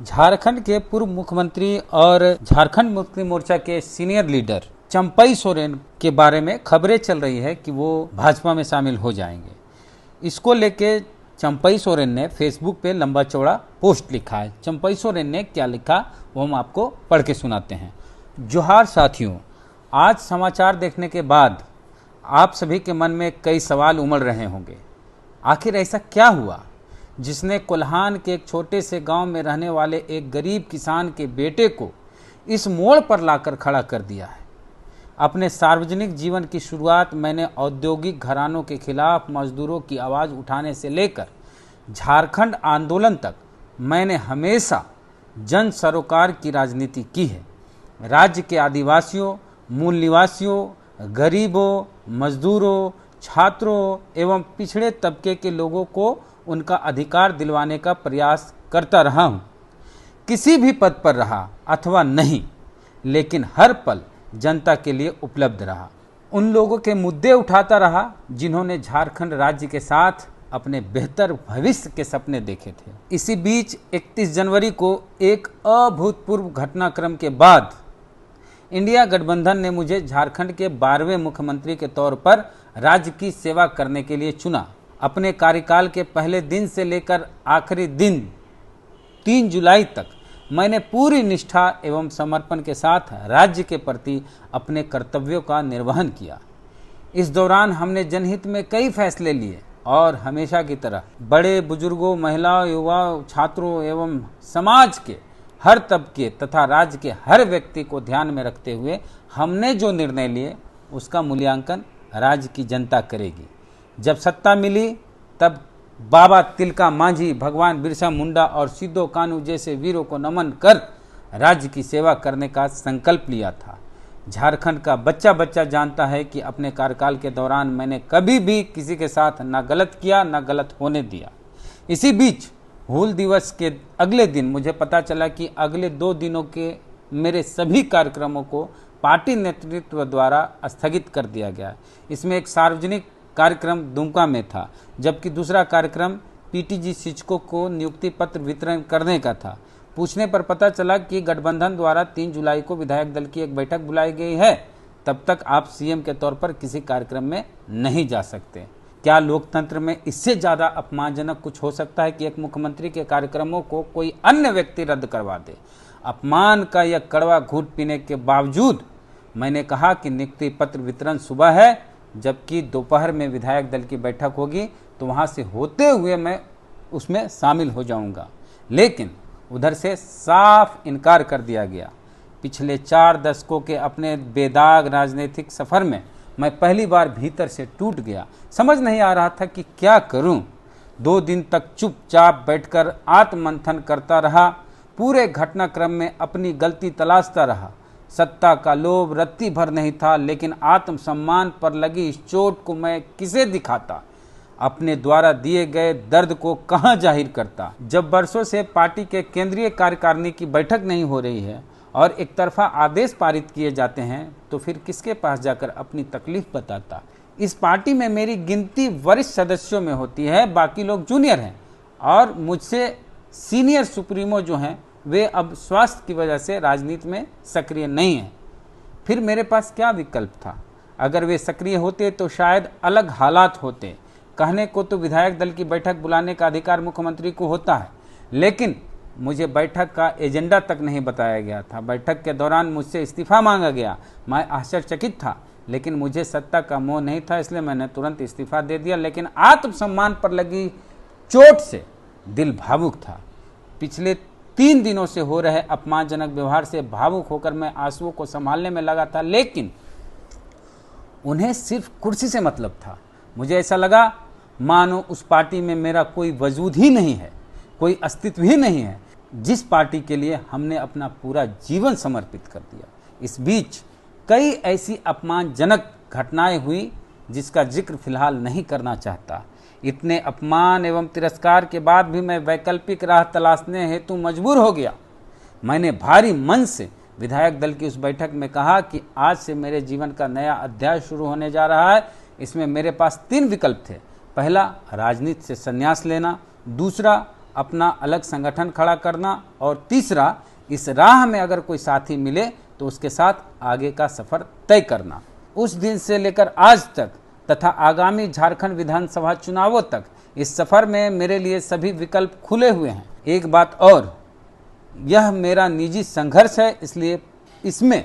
झारखंड के पूर्व मुख्यमंत्री और झारखंड मुक्ति मोर्चा के सीनियर लीडर चंपई सोरेन के बारे में खबरें चल रही है कि वो भाजपा में शामिल हो जाएंगे। इसको लेके चंपई सोरेन ने फेसबुक पे लंबा चौड़ा पोस्ट लिखा है। चंपई सोरेन ने क्या लिखा वो हम आपको पढ़ के सुनाते हैं। जोहार साथियों, आज समाचार देखने के बाद आप सभी के मन में कई सवाल उमड़ रहे होंगे। आखिर ऐसा क्या हुआ जिसने कोल्हान के एक छोटे से गांव में रहने वाले एक गरीब किसान के बेटे को इस मोड़ पर लाकर खड़ा कर दिया है। अपने सार्वजनिक जीवन की शुरुआत मैंने औद्योगिक घरानों के खिलाफ मजदूरों की आवाज़ उठाने से लेकर झारखंड आंदोलन तक मैंने हमेशा जन सरोकार की राजनीति की है। राज्य के आदिवासियों, मूल निवासियों, गरीबों, मजदूरों, छात्रों एवं पिछड़े तबके के लोगों को उनका अधिकार दिलवाने का प्रयास करता रहा हूँ। किसी भी पद पर रहा अथवा नहीं, लेकिन हर पल जनता के लिए उपलब्ध रहा। उन लोगों के मुद्दे उठाता रहा जिन्होंने झारखंड राज्य के साथ अपने बेहतर भविष्य के सपने देखे थे। इसी बीच 31 जनवरी को एक अभूतपूर्व घटनाक्रम के बाद इंडिया गठबंधन ने मुझे झारखंड के 12वें मुख्यमंत्री के तौर पर राज्य की सेवा करने के लिए चुना। अपने कार्यकाल के पहले दिन से लेकर आखिरी दिन 3 जुलाई तक मैंने पूरी निष्ठा एवं समर्पण के साथ राज्य के प्रति अपने कर्तव्यों का निर्वहन किया। इस दौरान हमने जनहित में कई फैसले लिए और हमेशा की तरह बड़े बुजुर्गों, महिलाओं, युवाओं, छात्रों एवं समाज के हर तबके तथा राज्य के हर व्यक्ति को ध्यान में रखते हुए हमने जो निर्णय लिए उसका मूल्यांकन राज्य की जनता करेगी। जब सत्ता मिली तब बाबा तिलका मांझी, भगवान बिरसा मुंडा और सिद्धो कान्हू जैसे वीरों को नमन कर राज्य की सेवा करने का संकल्प लिया था। झारखंड का बच्चा बच्चा जानता है कि अपने कार्यकाल के दौरान मैंने कभी भी किसी के साथ न गलत किया न गलत होने दिया। इसी बीच हूल दिवस के अगले दिन मुझे पता चला कि अगले 2 दिनों के मेरे सभी कार्यक्रमों को पार्टी नेतृत्व द्वारा स्थगित कर दिया गया। इसमें एक सार्वजनिक कार्यक्रम दुमका में था, जबकि दूसरा कार्यक्रम पीटीजी शिक्षकों को नियुक्ति पत्र वितरण करने का था। पूछने पर पता चला कि गठबंधन द्वारा 3 जुलाई को विधायक दल की एक बैठक बुलाई गई है, तब तक आप सीएम के तौर पर किसी कार्यक्रम में नहीं जा सकते। क्या लोकतंत्र में इससे ज़्यादा अपमानजनक कुछ हो सकता है कि एक मुख्यमंत्री के कार्यक्रमों को कोई अन्य व्यक्ति रद्द करवा दे? अपमान का यह कड़वा घूंट पीने के बावजूद मैंने कहा कि नियुक्ति पत्र वितरण सुबह है, जबकि दोपहर में विधायक दल की बैठक होगी तो वहां से होते हुए मैं उसमें शामिल हो जाऊंगा। लेकिन उधर से साफ इनकार कर दिया गया। पिछले 4 दशकों के अपने बेदाग राजनीतिक सफर में मैं पहली बार भीतर से टूट गया। समझ नहीं आ रहा था कि क्या करूं। 2 दिन तक चुपचाप बैठकर आत्ममंथन करता रहा। पूरे घटनाक्रम में अपनी गलती तलाशता रहा। सत्ता का लोभ रत्ती भर नहीं था, लेकिन आत्मसम्मान पर लगी इस चोट को मैं किसे दिखाता? अपने द्वारा दिए गए दर्द को कहां जाहिर करता? जब बरसों से पार्टी के केंद्रीय कार्यकारिणी की बैठक नहीं हो रही है और एक तरफा आदेश पारित किए जाते हैं, तो फिर किसके पास जाकर अपनी तकलीफ बताता? इस पार्टी में मेरी गिनती वरिष्ठ सदस्यों में होती है, बाकी लोग जूनियर हैं और मुझसे सीनियर सुप्रीमो जो हैं वे अब स्वास्थ्य की वजह से राजनीति में सक्रिय नहीं हैं। फिर मेरे पास क्या विकल्प था? अगर वे सक्रिय होते तो शायद अलग हालात होते। कहने को तो विधायक दल की बैठक बुलाने का अधिकार मुख्यमंत्री को होता है, लेकिन मुझे बैठक का एजेंडा तक नहीं बताया गया था। बैठक के दौरान मुझसे इस्तीफा मांगा गया। मैं आश्चर्यचकित था, लेकिन मुझे सत्ता का मोह नहीं था, इसलिए मैंने तुरंत इस्तीफा दे दिया। लेकिन आत्मसम्मान पर लगी चोट से दिल भावुक था। पिछले 3 दिनों से हो रहे अपमानजनक व्यवहार से भावुक होकर मैं आंसुओं को संभालने में लगा था, लेकिन उन्हें सिर्फ कुर्सी से मतलब था। मुझे ऐसा लगा मानो उस पार्टी में मेरा कोई वजूद ही नहीं है, कोई अस्तित्व ही नहीं है, जिस पार्टी के लिए हमने अपना पूरा जीवन समर्पित कर दिया। इस बीच कई ऐसी अपमानजनक घटनाएं हुई जिसका जिक्र फिलहाल नहीं करना चाहता। इतने अपमान एवं तिरस्कार के बाद भी मैं वैकल्पिक राह तलाशने हेतु मजबूर हो गया। मैंने भारी मन से विधायक दल की उस बैठक में कहा कि आज से मेरे जीवन का नया अध्याय शुरू होने जा रहा है। इसमें मेरे पास 3 विकल्प थे। पहला, राजनीति से संन्यास लेना। दूसरा, अपना अलग संगठन खड़ा करना, और तीसरा, इस राह में अगर कोई साथी मिले तो उसके साथ आगे का सफर तय करना। उस दिन से लेकर आज तक तथा आगामी झारखंड विधानसभा चुनावों तक इस सफर में मेरे लिए सभी विकल्प खुले हुए हैं। एक बात और, यह मेरा निजी संघर्ष है, इसलिए इसमें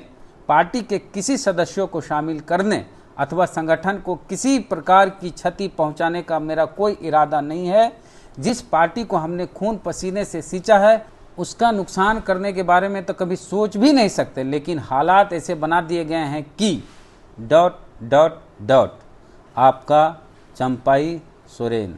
पार्टी के किसी सदस्यों को शामिल करने अथवा संगठन को किसी प्रकार की क्षति पहुंचाने का मेरा कोई इरादा नहीं है। जिस पार्टी को हमने खून पसीने से सींचा है उसका नुकसान करने के बारे में तो कभी सोच भी नहीं सकते, लेकिन हालात ऐसे बना दिए गए हैं कि ... आपका चंपाई सोरेन।